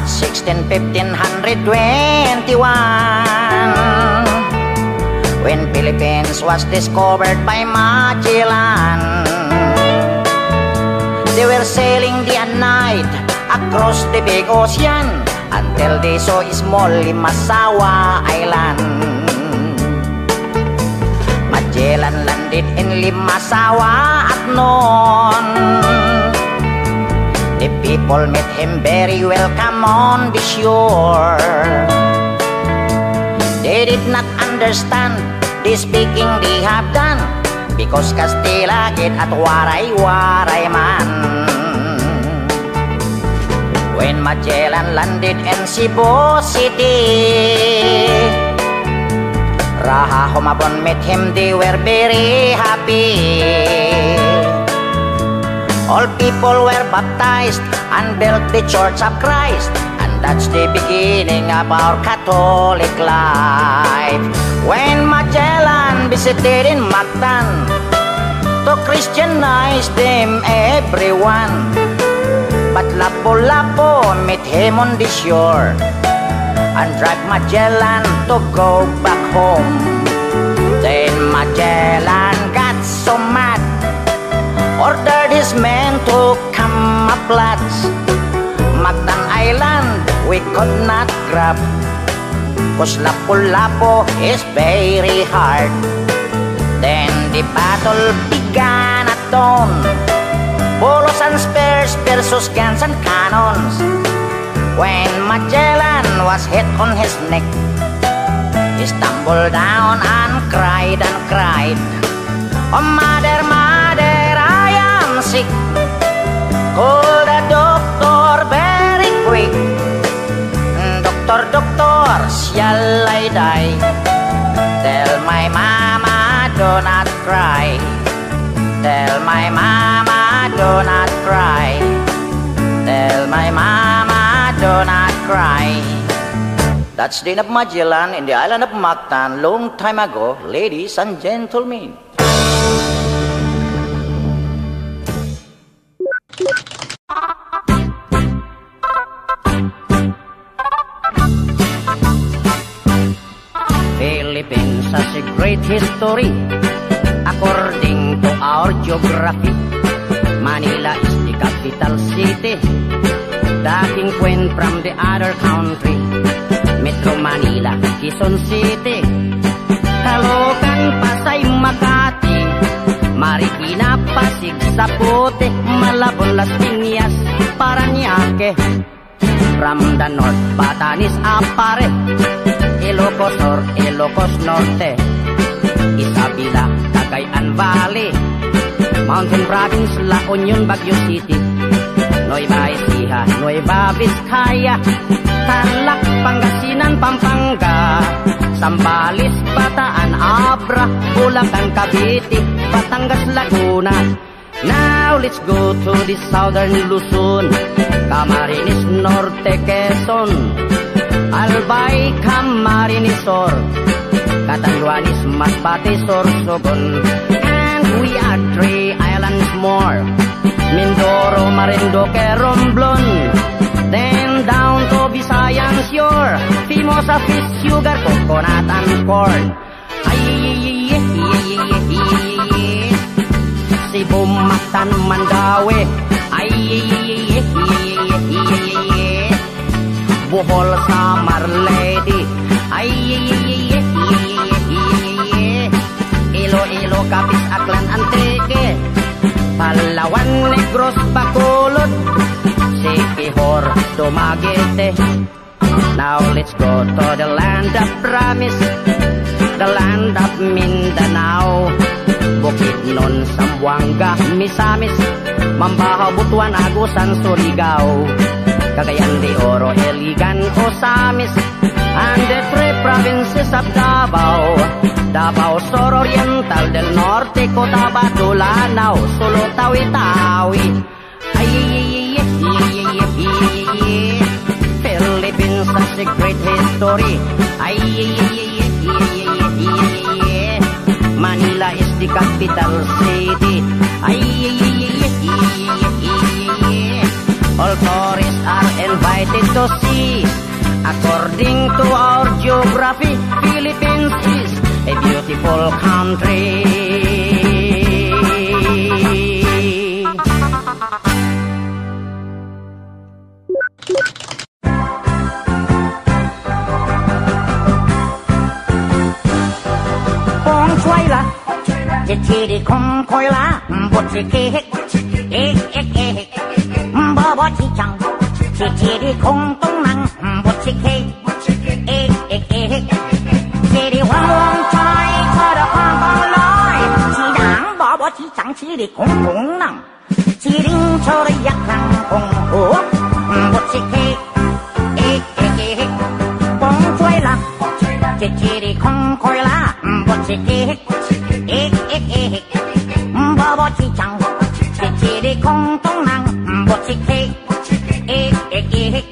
1521, when Philippines was discovered by Magellan. They were sailing day and night across the big ocean until they saw small Limasawa Island. Magellan landed in Limasawa at noon. The people met him very welcome on the shore. They did not understand the speaking they have done, because Kastila git at waray-waray man. When Magellan landed in Cebu City, Raha Humabon met him, they were very happy. All people were baptized and built the Church of Christ, and that's the beginning of our Catholic life. When Magellan visited in Mactan to Christianize them everyone, but Lapu-Lapu met him on the shore and dragged Magellan to go back home. Then Magellan got so mad, ordered his men to come up lads. Mactan Island we could not grab, 'cause Lapu-Lapu is very hard. Then the battle began at dawn, bolos and spears versus guns and cannons. When Magellan was hit on his neck, he stumbled down and cried, "Oh mother, mother, I am sick. Call the doctor very quick. Doctor, doctor, shall I die? Tell my mama do not cry. Tell my mama do not cry. Tell my mama do not cry." That's the end of Magellan in the island of Mactan long time ago, ladies and gentlemen. Philippines has a great history according to our geography. Manila is the capital city, dating Queen from the other country. Metro Manila, Quezon City, Caloocan, Pasay, Makati, Marikina, Pasig, Zapote, Malabon, Las Piñas, Parañaque. From the north, Batanes, Apare, Ilocos Sur, Ilocos Norte, Isabela, Cagayan Valley, Mountain Province, La Union, Baguio City, Nueva Ecija, Nueva Vizcaya, Tarlac, Pangasinan, Pampanga, Zambales, Bataan, Abra, Bulacan, Cavite, Batangas, Laguna. Now let's go to the southern Luzon, Camarines Norte, Quezon, Albay, Camarines Sur, Catanduanes, Masbate, Sorsogon, and we are 3 islands more, Mindoro, Marinduque, Romblon, then down to Visayan shore, Fimosa, fish, sugar, coconut, and corn. Cebu, Mactan, Mandaue, Bohol, Samar, Leyte, Iloilo, Capiz, Aklan, Antique, Palawan, Negros, Bacolod, Siquijor, Dumaguete. Now let's go to the land of promise, the land of Mindanao, Bukidnon, Zamboanga, Misamis, Mambahaw, Butuan, Agusan, Surigao, Cagayan de Oro, Iligan, Osamis, and the 3 provinces of Davao, Davao Sur Oriental, del Norte, Cotabato, Lanao, Sulu, Tawi-Tawi. Philippines has a great history. Manila is the capital city. All tourists are invited to see. According to our geography, Philippines is a beautiful country. Kong choy la, chi đi kong khoi la, bột chi kê hek, ek ek ek, bo bo chi chang, chi đi kong tong nang, bột chi kê, ek ek ek, chi đi hoang hoang choy, cho được hoang hoang loi, chi đảng bo bo chi chang, chi đi kong tong nang, chi đinh cho đi yak nang kong ho, bột chi kê, ek ek ek, kong choy la, chi đi kong khoi la, bột chi kê hek. Ek ek ek, bo bo chi chang, chi đi kong tong nang, bột chi kê, ek ek ek,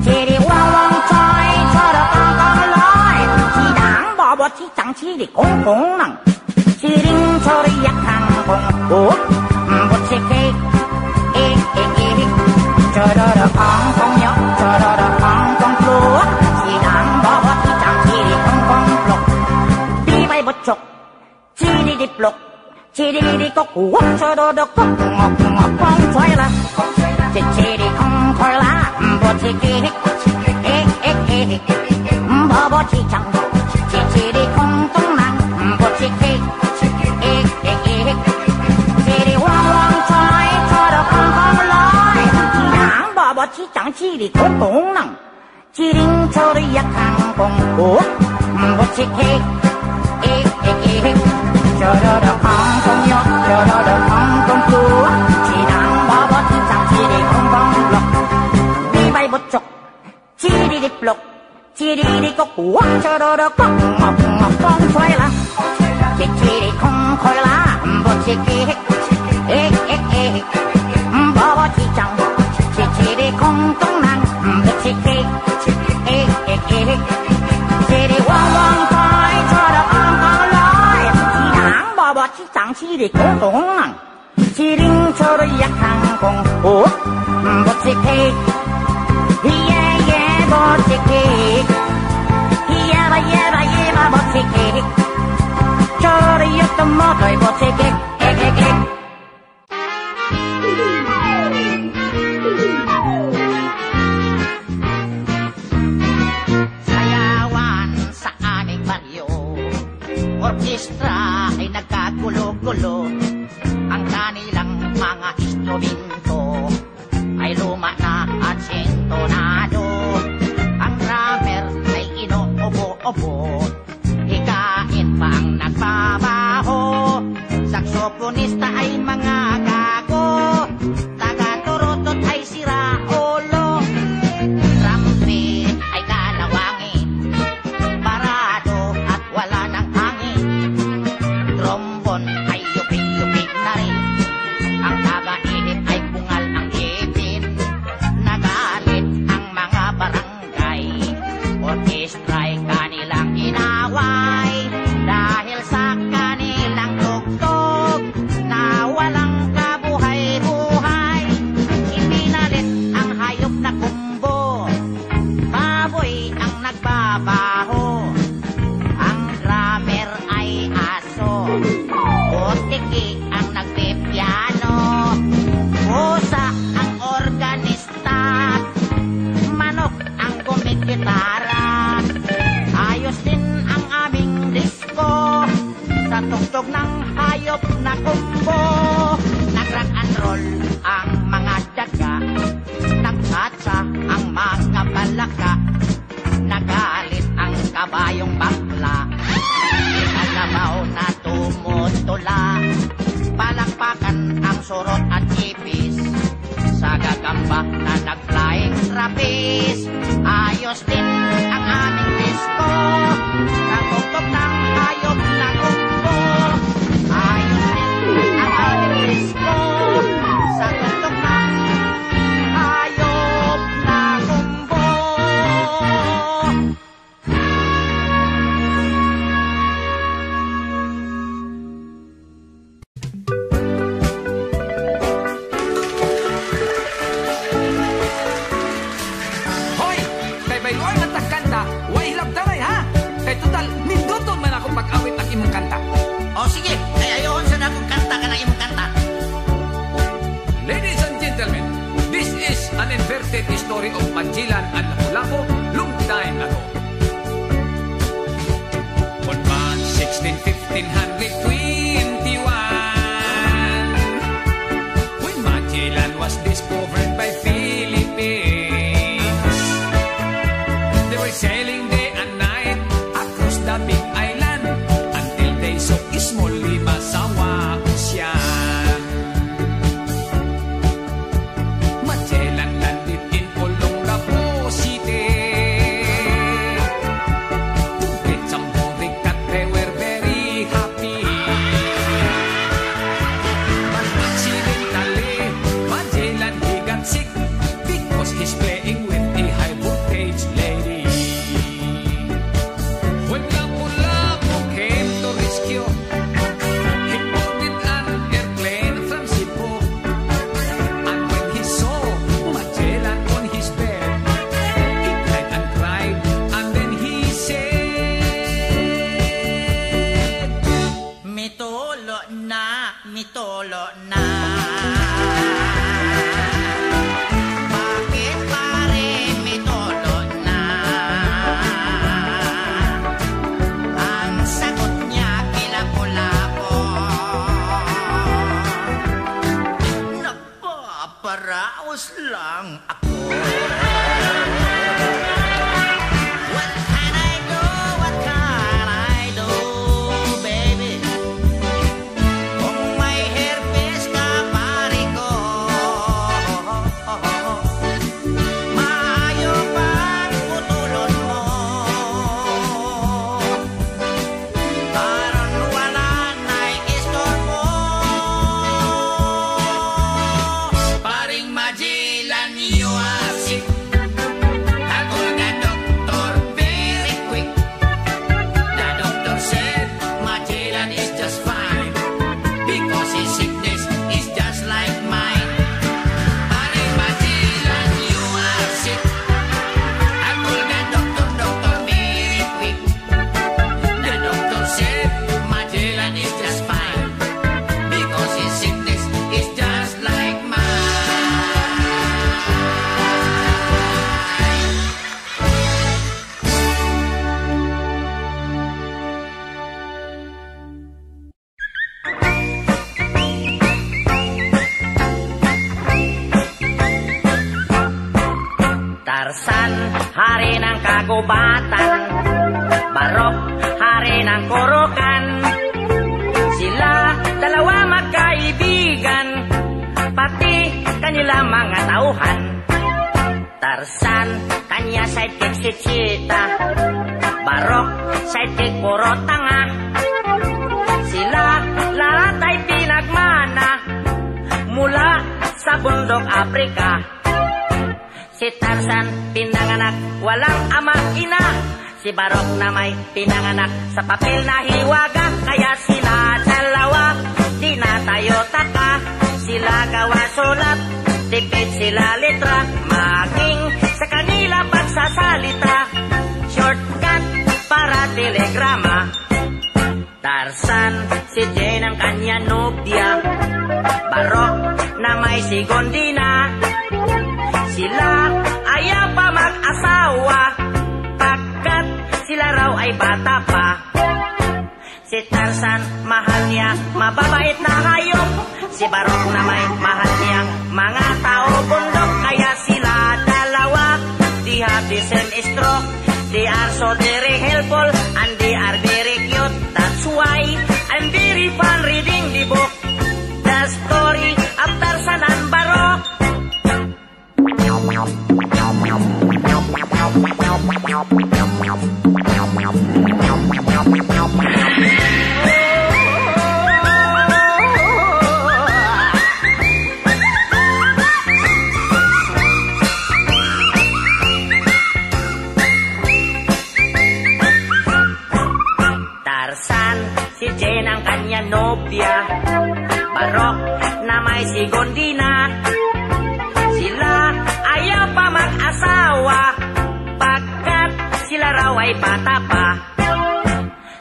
chi đi hoang hoang choy, cho được hoang hoang loi, chi đảng bo bo chi chang, chi đi kong tong nang, chi đinh cho đi yak hang kong ho, bột chi kê, ek ek ek, cho được hoang kong nhóc, cho được hoang kong lúa, chi đảng bo bo chi chang, chi đi kong lục, đi bay bột chục. Chi đi đi plok, chi đi đi có củ, cho đô đô có ngọt ngọt con xoay la, chi đi không khoi lá, bò chi kê hek, ek ek ek, bò bò chi chăng, chi đi không tung năng, bò chi kê, ek ek ek, chi đi hoang hoang xoay, cho đô con loi, chi đảng bò bò chi chăng, chi đi không tung năng, chi đinh cho đi yak hàng con củ, bò chi kê, ek ek ek. Cho đỡ được không con nhóc, cho đỡ được không con chúa, chỉ đang bỏ bó chi chẳng, chi đi không con lọc, đi bay bột chọc, chi đi đi lọc, chi đi có củ, cho đỡ được có ngọc ngọc con xoay la, chi đi không khoi lá, bột chi kê hek, ek ek ek, bỏ bó chi chẳng, chi đi không tung năng, bột chi kê, ek ek ek, chi đi hoang hoang thôi, cho đỡ không con loi, bo bo chi chang, chi đi kong tong nang, chi đinh cho đi yak hang kong ho, bột chi kê, yeah yeah bột chi kê, yeah ba bột chi kê, cho đi yak tôm mót rồi bột chi kê, ek ek ek. Sayawan sa aming baryo, orkestra ay nagkagulo-gulo. Ang kanilang mga instrumento ay luma na at sintonado. Ang drummer ay inuubo-ubo, hikain pa ang nagbabaho. Saksoponista ay mga gago, taga-turutot ay sira ulo. Trumpet ay kalawangin, parado at wala nang hangin. Trombon ay yupig-yupig na rin, ang taga-init ay bungal ang ipin. Nagalit ang mga barangay, orkestra ay kanilang inaway. Dahil sa kanilang tugtog na walang kabuhay-buhay, ipinalit ang hayop na kumbo, baboy ang nagbabaho. Ang drummer ay aso, botiki ang nagpipiano, pusa ang organista, manok ang gumigitara. Ayos din ang aming disco, sa tugtog ng hayop na kumbo. Nag-rock and roll ang mga daga, nagtatsa ang mga palaka. Nagalit ang kabayong bakla, kalabaw na tumutula. Palakpakan ang surot at ipis, sa gagamba na nag-flying trapeze. Ayos din ang aming disco, natugtog ng hayop na kumbo. Ayos din ang aming disco, sa tugtog ng hayop na kumbo. sige. Ay, ayaw sa na akong kanta ka na imong kanta. Ladies and gentlemen, this is an inverted story of Magellan and Lapu-Lapu long time ago. On March 16, 1521, when Magellan was discovered by Philippines, they were sailing day and night across the big island until they saw small Limasawa Ocean. Magellan landed in Olongapo City. To get some body cut, they were very happy. But accidentally, Magellan he got sick because he's playing with a high voltage lady. When Lapu-Lapu came to rescue, he boarded an airplane from Cebu. And when he saw Magellan on his bed, he cried and cried, and then he said, Mitolo na, mitolo na. Bakit pare mitolo na? Ang sagot niya Lapu-Lapu. Napaparaos lang ako. What can I do? What can I do, baby? Kung may herpes ka, pare ko, maayo bang putulon mo? Karon wala na'y istorbo. Paring Magellan, you are sick. Ako na doctor, very quick. The doctor said Magellan is just fine because his sickness is just like mine. Paring Magellan, you are sick. Ako na doctor, very quick. The doctor said Magellan is just fine because his sickness is just like mine. Tarzan, hari ng kagubatan. Barok, hari ng kurukan. Sila dalawa magkaibigan, pati kanila mga tauhan. Tarzan, kanya sidekick si Cheetah. Barok, sidekick puro tanga. Sila lahat ay pinagmana mula sa bundok Afrika. Si Tarzan pinanganak walang ama ina. Si Barok na may pinanganak sa papel na hiwaga. Kaya sila dalawa di na tayo taka. Sila gawa sulat, tipid sila litra. Maging sa kanila pagsasalita, shortcut para telegrama. Tarzan, si Jane ang kanya nobya. Barok na may si Gondina. Sila ayaw pa mag-asawa pagkat sila raw ay bata pa. Si Tarzan mahal niya mababait na hayop. Si Barok na may mahal niyang mga tao bundok. Kaya sila dalawa, they have the same stroke. They are so very helpful and they are very cute. That's why I'm very fun reading the book, The Story of Tarzan and Barok. Tarzan, si Jane ang kanya nobya. Barok na may si Gondina. Sila ayaw pa mag-asawa pagkat sila raw ay bata pa.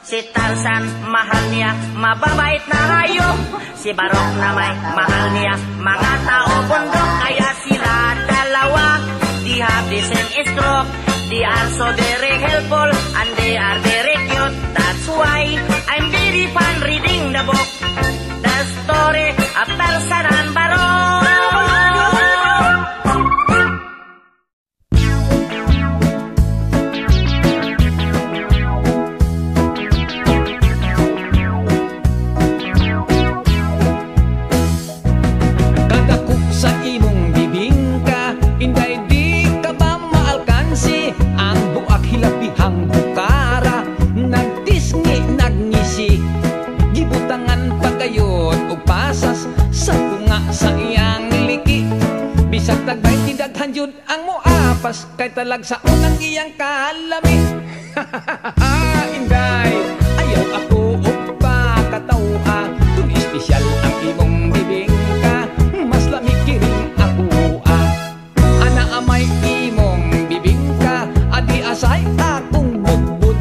Si Tarzan, mahal niya, mababait na hayop. Si Barok naman, mahal niya, mga tao bundok. Kaya sila dalawa, they have the same stroke. They are so very helpful and they are very cute. That's why I'm very fun reading the book, the story of Tarzan and Barok. Ang muapas kay talag sa unang iyang kalami. Inday, ayaw ako upa katawa. Kung espesyal ang imong bibing ka, mas lamikiring ako ana amay imong bibing ka, adi asay akong budbud.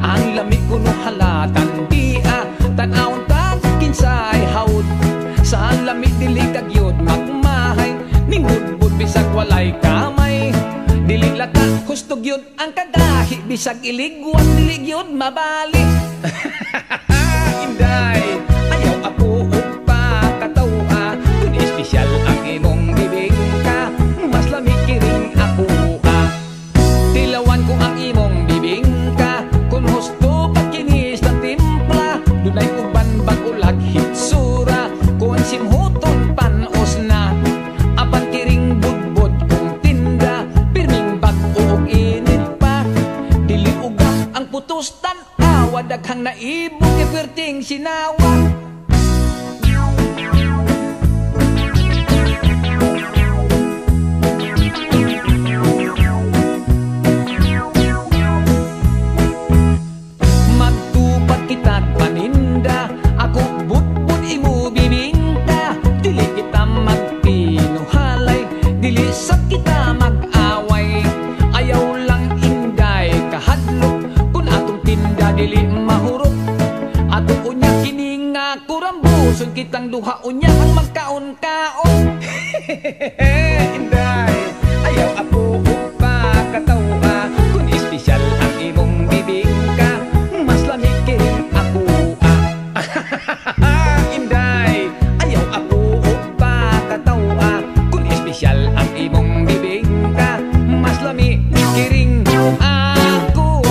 Ang lami ko no halatan di tanawon tag kinsay haud. Sa lami dili kagyod magmahay ning budbud bisag walay kamay. Dili lata hustog yun ang kadahi, bisag iligwas dili yun mabali. Inday, ayaw ako upa katawa. Kung espesyal ang imong bibig ka, mas lamikiring ako tilawan ko ang imong bibig ka. Kung husto pagkinis ng timpla, dunay uban bagulag hitsura. Kung simhuton panos na apan kiring budbud kong tinda, pirming bag-o og init pa. Dili ugap ang putos tan-awa, daghang naibog iperting sinawa. Magtupad kita't paninda, ako budbud imo bibingka. Dili kita magpinuhalay, dili sa kita mag-away. Ayaw lang inday kahadlok, kung atong tinda dili mahurot. Atong unya kini nga kurambuson, kitang duha unya ang magkaon-kaon. Inday, ayaw ako upa katawa. Kung espesyal ang imong bibig ka, mas lamikiring ako Inday, ayaw ako upa katawa. Kung espesyal ang imong bibig ka, mas lamikiring ako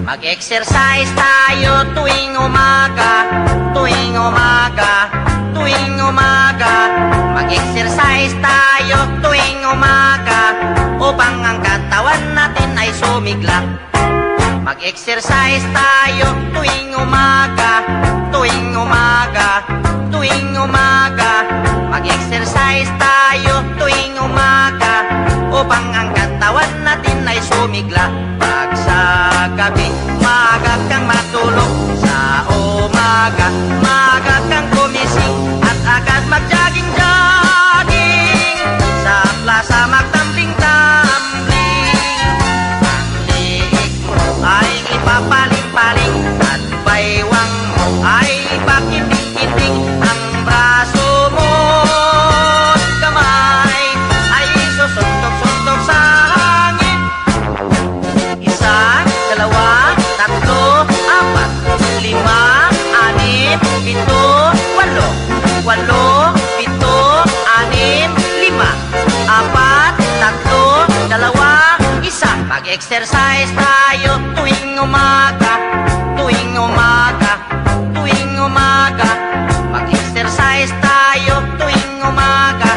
Mag-exercise tayo tuwing umaga, tuwing umaga, tuwing umaga. Mag-exercise tayo tuwing umaga, upang ang katawan natin ay sumigla. Mag-exercise tayo tuwing umaga, tuwing umaga, tuwing umaga. Mag-exercise tayo tuwing umaga, upang ang katawan natin ay sumigla. Pag sa gabi, maaga kang matulog. Sa umaga, maaga kang gumising, at agad mag-jogging-jogging. Sa plaza magtambling-tambling. Ang liig mo ay ipapaling-paling, at baywang mo ay ipakiting-kiting. Ang braso mo at kamay ay susuntok-suntok sa hangin. Isa, dalawa, tatlo, apat, lima, anim, pito, walo. Walo, pito, anim, lima, apat, tatlo, dalawa, isa. Mag-exercise tayo tuwing umaga, tuwing umaga, tuwing umaga. Mag-exercise tayo tuwing umaga,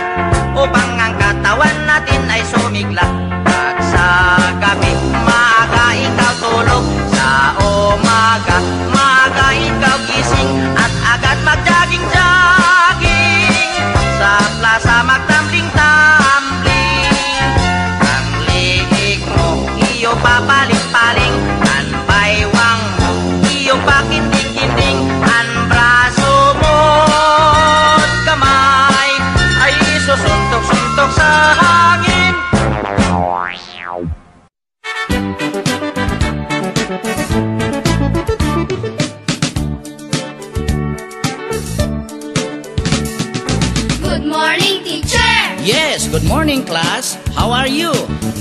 upang ang katawan natin ay sumigla. Pag sa gabi, maaga ikaw tulog. Sa umaga, maaga ikaw gising, at agad mag-jogging-jogging. Sa plaza magtambling-tambling. Ang liig mo iyo papaling-paling, at baywang Yes, good morning, class. How are you?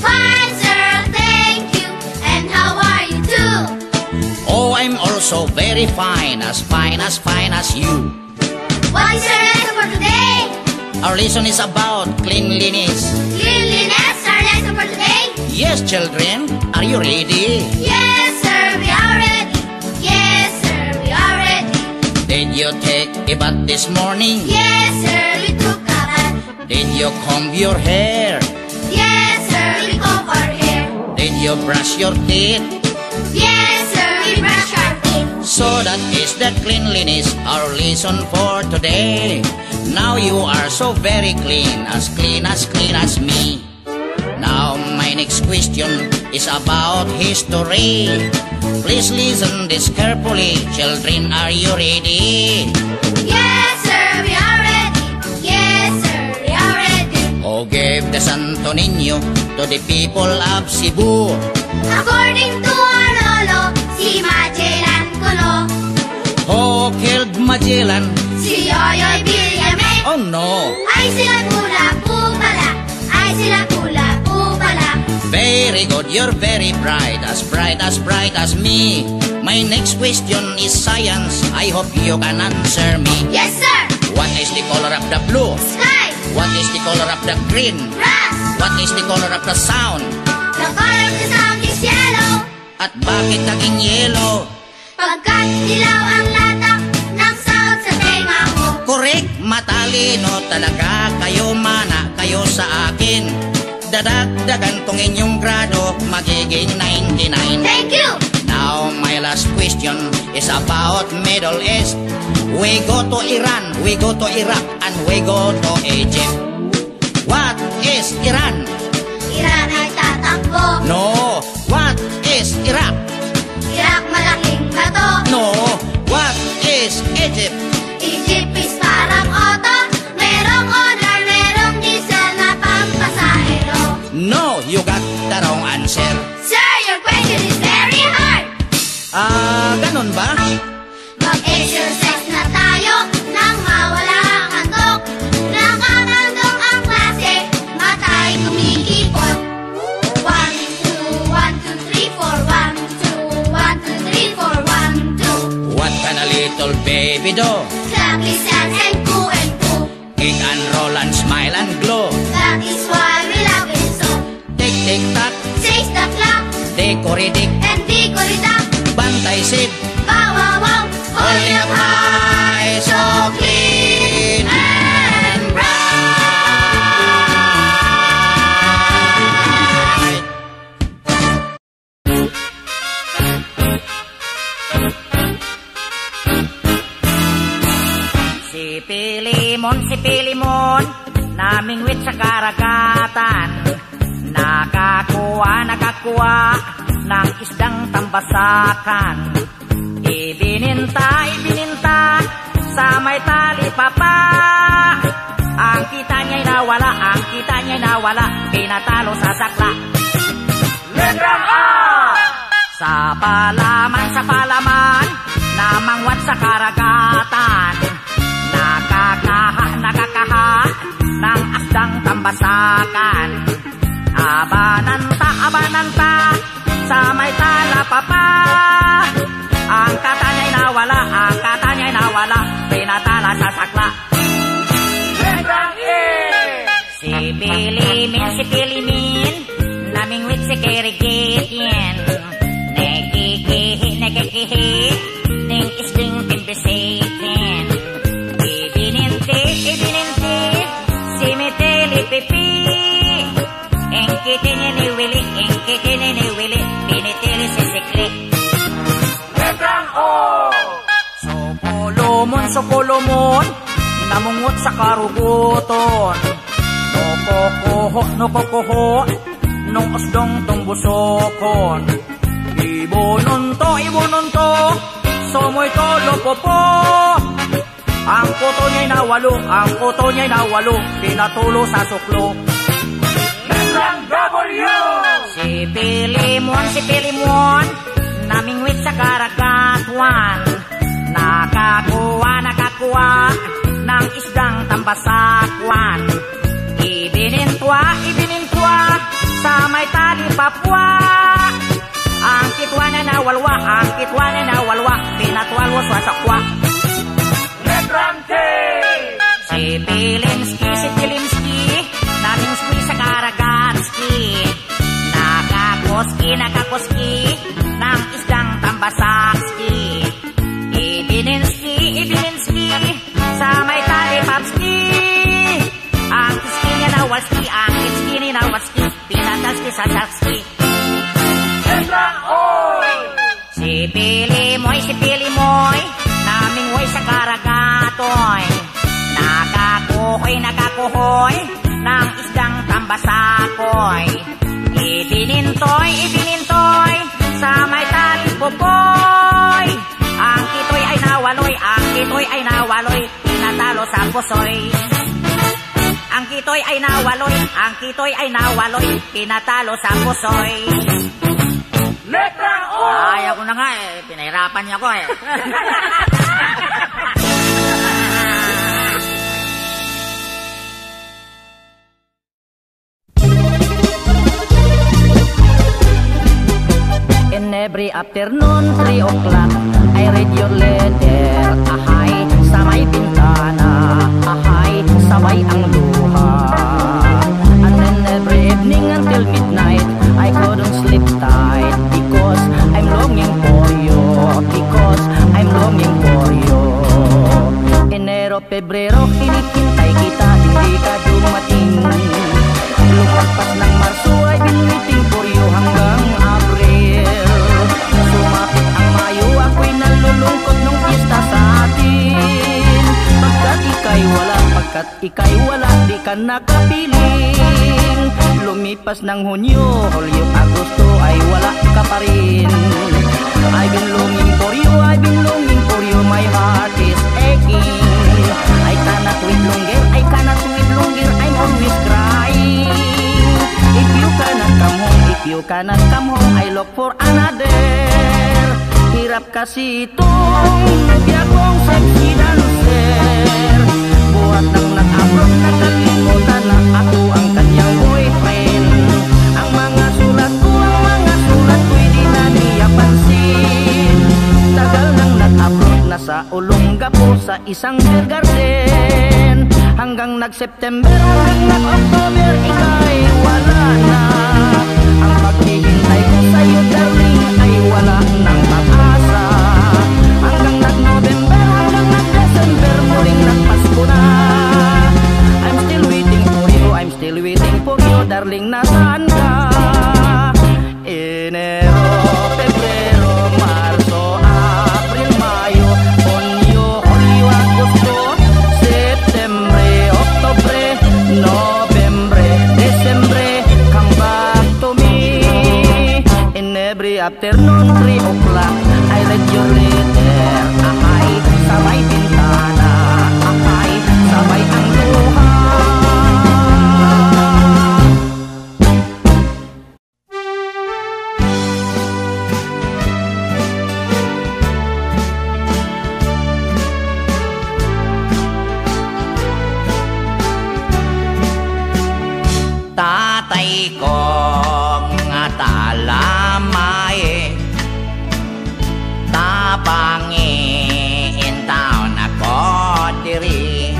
Fine, sir, thank you. And how are you too? Oh, I'm also very fine as you. What is your lesson for today? Our lesson is about cleanliness. Cleanliness, our lesson for today? Yes, children. Are you ready? Yes, sir, we are ready. Yes, sir, we are ready. Did you take a bath this morning? Yes, sir, we took a bath. Did you comb your hair? Yes, sir, we comb our hair. Did you brush your teeth? Yes, sir, we brush our teeth. So that is the cleanliness, our lesson for today. Now you are so very clean as me. Now my next question is about history. Please listen this carefully. Children, are you ready? Yes, sir, we are ready. Yes, sir, we are ready. Oh, give the Santo Niño to the people of Cebu. According to our lolo, si Magellan Kuno, Who killed Magellan? si Yoyoy Villame. Oh no! Ay sila pula po pala. Ay sila pula po pala. Very good, you're very bright as me. My next question is science. I hope you can answer me. Yes, sir. What is the color of the blue? Sky. What is the color of the green? Grass. What is the color of the sound? The color of the sound is yellow. At bakit naging yellow? Pagkat dilaw ang latak ng sound sa tenga mo. Correct, matalino talaga kayo, mana kayo sa akin. Dadagdagan tong inyong grado, magiging 99. Thank you. Now, my last question is about Middle East. We go to Iran, we go to Iraq, and we go to Egypt. What is Iran? Iran ay tatakbo. No. What is Iraq? Iraq malaking bato. No. What is Egypt? Egypt is parang auto. Merong honor, merong diesel na pampasahero. No, you got the wrong answer. Sir, your question is very hard. Ganun ba? Mag-exercise na tayo nang mawala ang handog. Nakakandong ang klase, matay kumikipot. 1, 2, 1, 2, 3, 4, 1, 2, 1, 2, 3, 4, 1, 2. What can a little baby do? Clap, listen, and coo and coo. Kick and roll and smile and glow. That is why we love it so. Tick, tick, tock, Says the clock, dekoridik, and di-ko-ri-dak. bantay sid. Bow, wow, wow, holding up high, so clean and bright. Si Pilimon, namingwit sa karagatan. Nakakuha ng isdang tambasakan. Ibininta sa may tali papa. Ang kita niya'y nawala, pinatalo sa sakla. Letrang A! Sa palaman, namangwat sa karagatan. Nakakaha ng asdang tambasakan. Abananta, sa may tala papa. Ang kata niya'y nawala, pinatala sa sakla. Letrang E! Si Pilimin, namingwit si Kirigitin. Nakikihi, ning isding pinbisitin. Ibininti, si Miteli Pipi. Ingkitin ni Willie, pinitili si Sikli. Letrang O! Supulumon, namungot sa karuguton. Nukukuho, nung usdong tumbusokon. Ibunun to, sumoy tolo popo. Ang kuto niya'y nawalo, pinatulo sa suklo. Letrang W! Si Pilimon, namingwit sa karagatuan. Nakakuha ng isdang tambasakwan. Papua. Ang kitwa na nawalwa, ang kitwa na nawalwa, pinatwalwo sa sakwa. Letrang K. Si Pilimski, naming squee sa Karagatski. Nakakoski, ng isdang Tambasakski. Ibininski, sa may talipapski. Ang kiski niya nawalski, ang kiski ni nawalski, pinataski sa sakski. Letrang Oy. Si Pilimoy, naming way sa Karagatoy. Nakakuhoy, ng isdang Tambasakoy. Ibinintoy, sa may talipopoy. Ang kitoy ay nawaloy, pinatalo sa pusoy. Ang kitoy ay nawaloy, pinatalo sa pusoy. Letrang O. Ayaw ko na nga eh, pinahirapan niya ko eh. In every afternoon, 3 o'clock, I read your letter. Ahay, sa may bintana. Ahay, sabay ang luha. And then every evening until midnight, I couldn't sleep tight. Because I'm longing for you. Because I'm longing for you. Enero, Pebrero, hinihintay kita, hindi ka dumating. Lumagpas ng Marso, I've been waiting for you hanggang Abril. Sumapit ang Mayo, ako'y nalulungkot nung pista sa atin. Pagkat ika'y wala, di ka nakapiling. Lumipas ng Hunyo, Hulyo, Agosto, ay wala ka pa rin. I've been longing for you, my heart is aching. I cannot wait longer, I'm always crying. If you cannot come home, I look for another. Hirap kasi itong nabya kong sexy dancer. Buhat nang nag-abroad, nakalimutan na ako ang kanyang boyfriend. Ang mga sulat ko'y di na niya pansin. Tagal nang nag-abroad, nasa Olongapo sa isang beer garden. Hanggang nag-September, hanggang nag-October, ika'y wala na. Ang paghihintay ko sa'yo, darling, ay wala nang pag-asa. Hanggang nag-November, hanggang nag-December, muling nagpasko na. I'm still waiting for you, darling, nasaan ka? Enero, Pebrero, Marso, April, Mayo, Hunyo, Agosto, Septembre, Oktobre, Nobyembre, Desembre, come back to me. In every afternoon, 3 o'clock, I read your letter. Ahay, sa may bintana. Ahay, sabay ang luha. Tatay ko nga talamay, tapangin taon ako diri.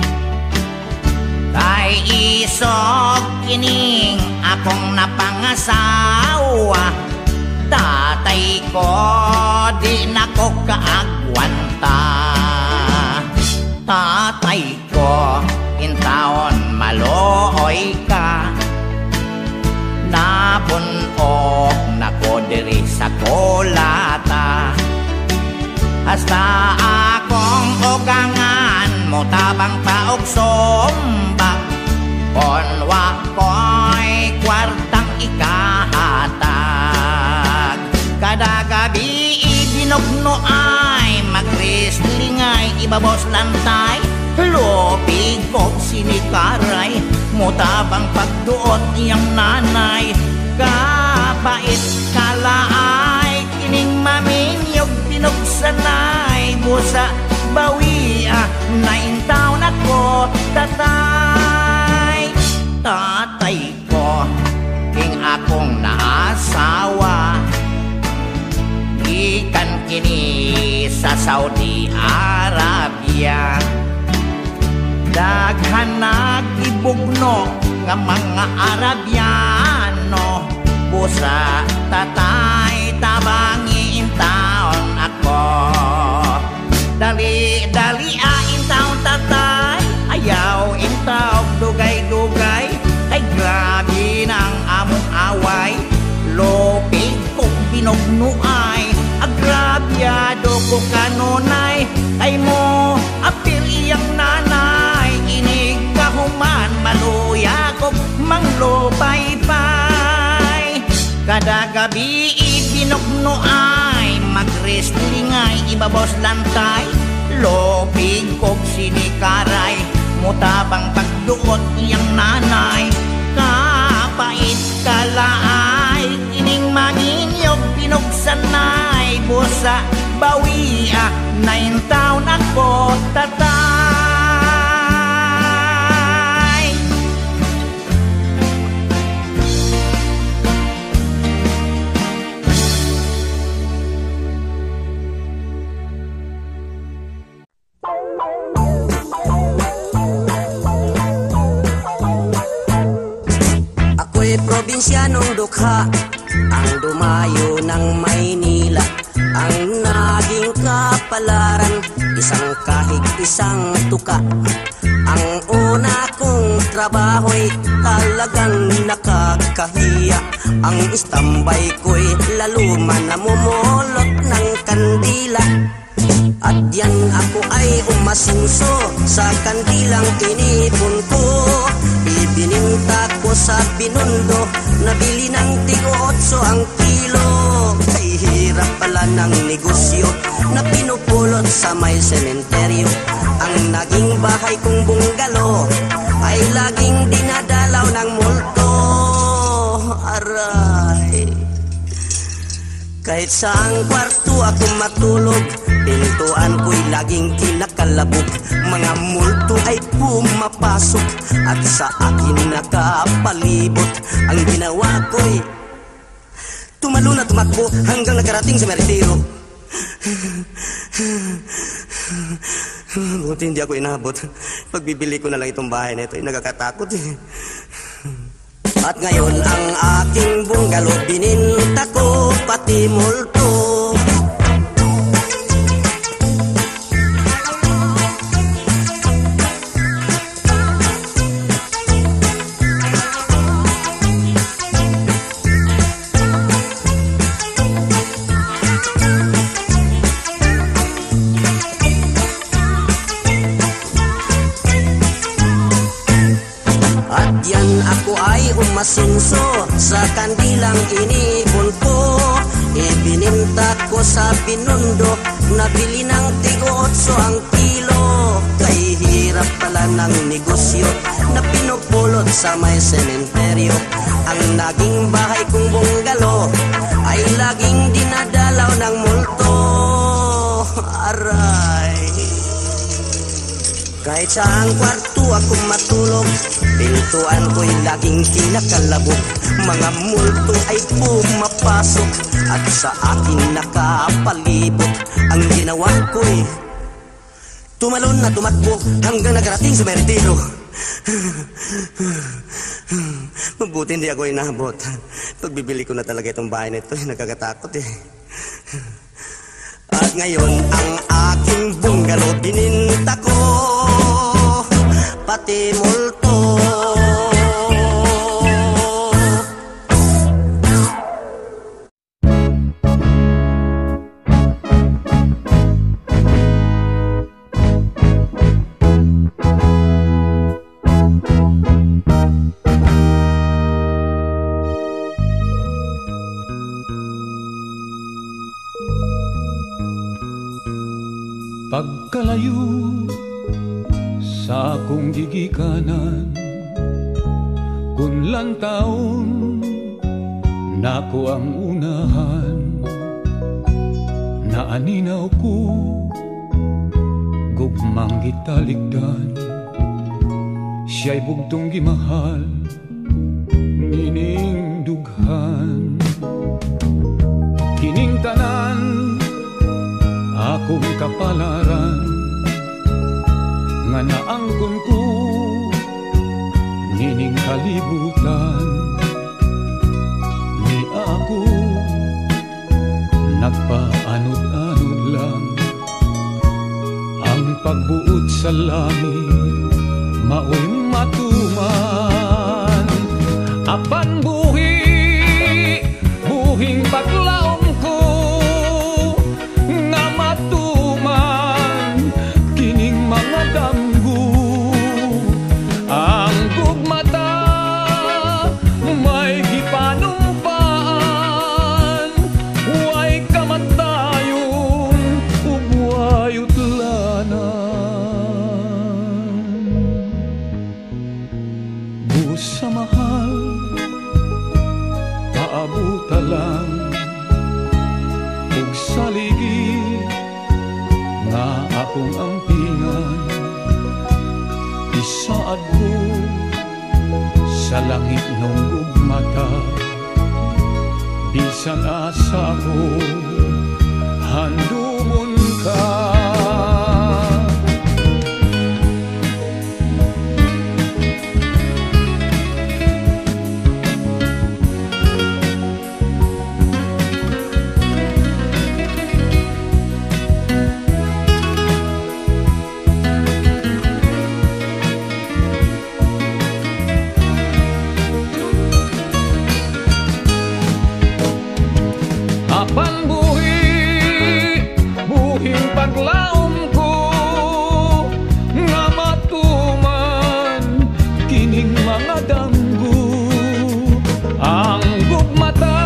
Kay isog kining akong napangasawa, tatay ko di nako kaagwanta. Tatay ko in taon malooy ka, napunok nako diri sa kolata. Hasta akong ugangan mo tabang paog sombak, konwa ko'y kwartang ikahatag. Kada gabi ibinugno ay mag-wrestling ay ibabos lantay. Lopig ko sinikaray, mutabang pagduot niyang nanay. Kapait kalaay, kining maminyog pinugsanay. Busa bawia, naintaw na ko tatay. Tatay ko, king akong naasa kini sa Saudi Arabia. Daghan nagibugno nga mga Arabiano, busa tatay tabangi in taon ako. Dali in taon tatay, ayaw in taon dugay-dugay. Ay grabe ng among away, lopig kong binugnuay. Agrabyado ko kanunay, ay mo apil iyang nanay. Inig kahuman maluya ko manglopay-pay. Kada gabi ibinugnuay, mag-wrestlingay ibabos lantay. Lopig kong sinikaray, mutabang pagduot iyang nanay. Kapait kalaay, ining maninyog pinugsanay. Busa bawia, 9 taon ako tatay. Ako'y probinsyanong dukha, ang dumayo ng Maynila. Ang naging kapalaran, isang kahig, isang tuka. Ang una kong trabaho'y talagang nakakahiya. Ang istambay ko'y laluman na mumulot ng kandila. At yan ako ay umasinso sa kandilang inipon ko. Ibininta ko sa Binondo, nabili ng tig-8 ang kilo. Ay hirap pala ng negosyo na pinupulot sa may sementeryo. Ang naging bahay kong bungalo ay laging dinadalaw ng multo. Aray, kahit saang kwarto ako matulog, pintuan ko'y laging kinakalabog. Mga multo ay pumapasok at sa akin nakapalibot. Ang ginawa ko'y tumalo na tumakbo hanggang nakarating sa meritero. Buti hindi ako inabot. Pagbibili ko na lang itong bahay na ito ay nagkakatakot eh. At ngayon ang aking bungalow bininta ko, pati multo. Umasinso sa kandilang inipon ko. Ibininta ko sa Binondo, nabili ng tig-8 ang kilo. Kay hirap pala ng negosyo na pinupulot sa may sementeryo. Ang naging bahay kong bungalo ay laging dinadalaw ng multo. Aray, kahit saang kwarto ako matulog, pintuan ko'y laging kinakalabog. Mga multo ay pumapasok at sa akin nakapalibot. Ang ginawa ko'y tumalon na tumakbo hanggang nakarating sa meritero. Mabuti hindi ako inabot. Pagbibili ko na talaga itong bahay na ito, nagkakatakot eh. At ngayon ang aking bungalow bininta ko, pati multo. Pagkalayo sa akong gigikanan, kunlang taon nako ang unahan. Naaninaw ko gugmang gitaligdan, siya'y bugtong gimahal nining dughan. Kining tanan akong kapalaran nga naangkon ko nining kalibutan. Ni ako nagpaanod-anod lang, ang pagbuot sa langit mao'y matuman. Apan buhing paglaom ko nga matuman kining mga damgo. Ang gugmata may gipanumpaan, way kamatayon ug way utlanan. Buos sa mahal paabuta lang, ug saligi nga akong ampingan. Isaad ko sa langit nung gugmata, bisan asa ko handumon ka. Apan buhing paglaom ko nga matuman kining mga damgo. Ang gugmata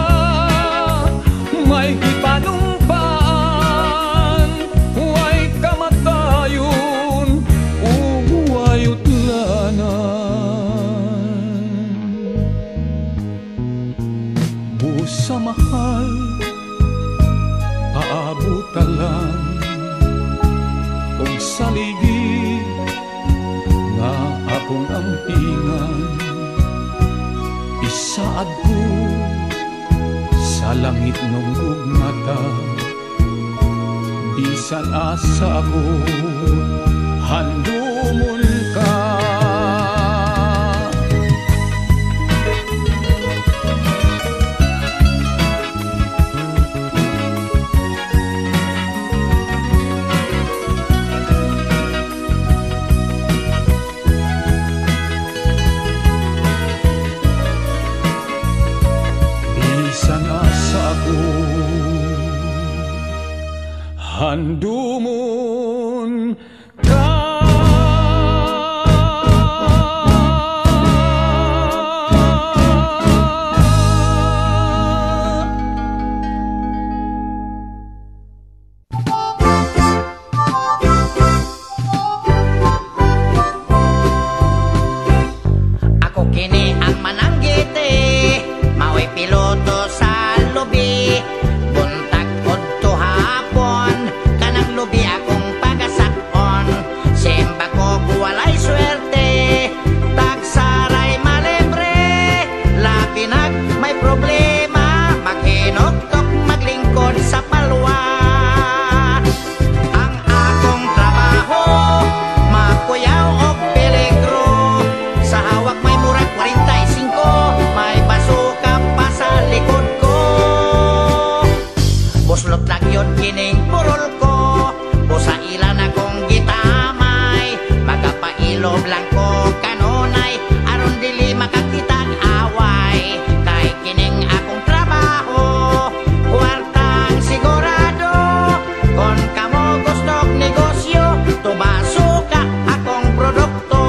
may gipanumpaan, way kamatayon ug way utlanan. Buos sa mahal paabuta lang, ug saligi nga akong ampingan. Isaad ko sa langit nung gugmata, bisan asa ko handumon ka. Handumon ka. Ako kini ang mananggiti, mao'y piloto sa lubi. Buntag udto hapon, kanang lubi akong pagasakon. Simba ko walay swerte, tagsaray malibre. Labi nag may problema, maghinoktok maglingkod sa palwa. Ang akong trabaho, makuyaw og peligro. Sa hawak may murag 45, may basuka pa sa likod ko. Buslot lang yun kining purol ko, busa ilan akong gitamay. Magapailob lang ko kanunay, aron dili makakitag away. Kay kining akong trabaho, kwartang sigurado. Kon kamo gustong negosyo, tubaso ka akong produkto.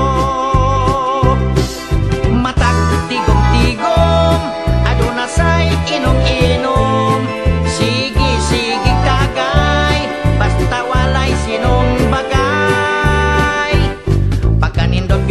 Matag tigom-tigom, aduna say inom-inom. Sige kagay, basta walay sinong bagay. Pagkanindot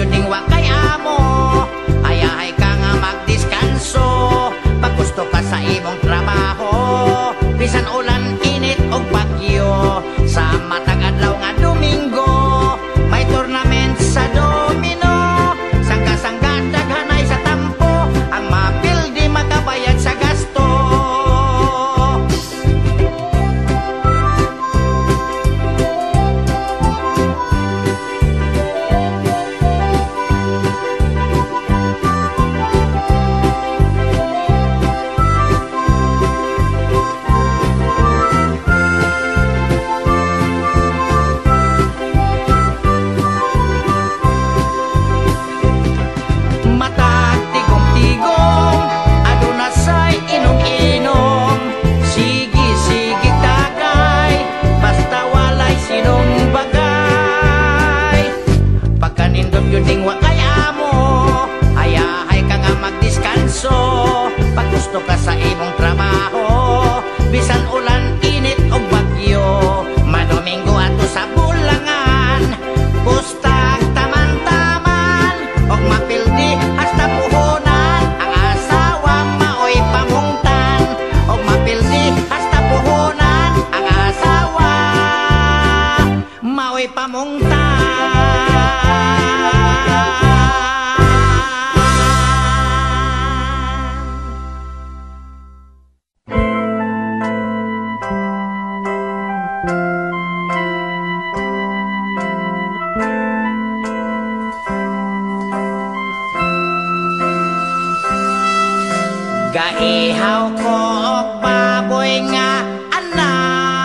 Gaihaw ko og baboy nga anay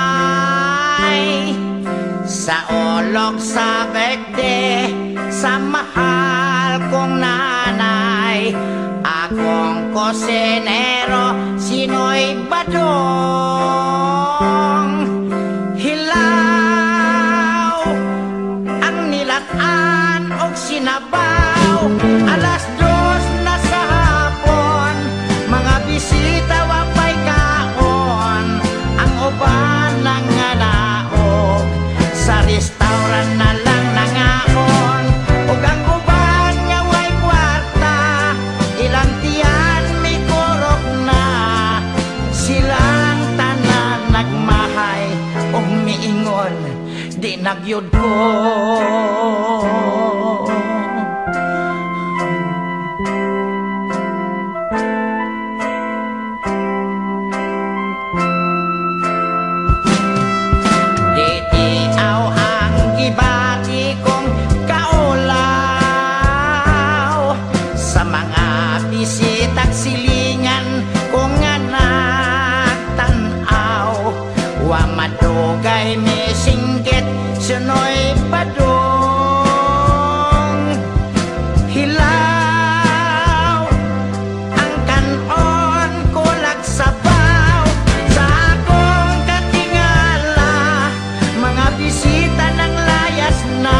sa olog sa birthday sa mahal kong nanay. Akong kusinero, sino'y badong. Hilaw ang nilatan og sinabaw. Alas 2 na sa hapon, mga bisita wapay kaon. Ang uban ng nganaog, sa restaurant na lang nangaon. Ug ang uban nga way kwarta, ilang tiyan may kurok na. Silang tanan nagmahay ug miingon, di nagyud ko. Ditiaw ang gibati kong kaulaw sa mga bisitag silingan kong nga nagtanaw. Wa madugay mi singgit, sunoy padong. Hilaw ang kanon kulag sabaw sa akong katingala. Mga bisita ng layas na,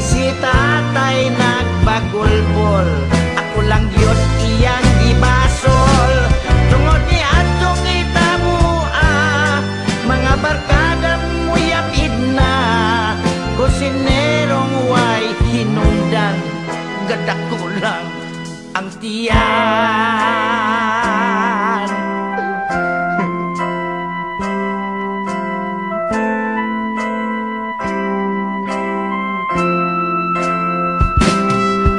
si tatay nagbagulbol, ako lang yun iyang ibasol. Tungod ni atong itabua, mga barkada muyapid na. Kusinerong way hinungdan, gadak ko lang ang tiyan.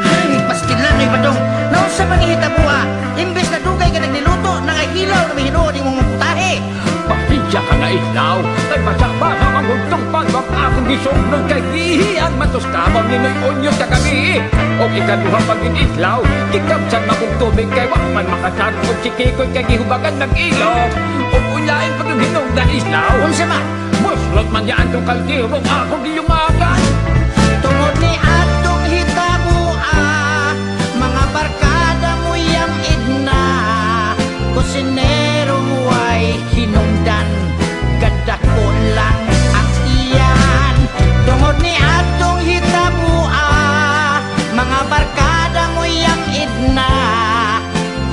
Ay, pastilan ay badong. Naon sa panghihitabuha, imbes na dugay ka nagniluto, nangahilaw na may hinuod yung mga putahe. Pasensya ka na ilaw, kay masakba na ang huntong pagwap akong gisog kay gihian matos kabang ni may onyo sa gabi. O ikaduha pagin islaw, kikabsan makong tubig kay wakman makasarong o sikikoy kay gihubagan ng ilog. O ulain pag yung hinog na islaw, Unsa man? muslot man yaan tong kaldero akong giyumagan. Tungod ni atong hitabua, mga barkada mo yang idna. Kusinerong way hinungdan, gadako lang ang iyan. Tungod ni atong hitabua, mga barkada mo yang idna.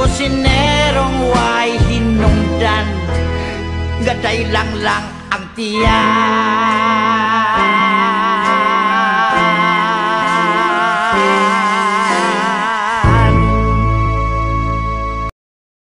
Kusinerong way hinungdan, gaday lang ang tiyan.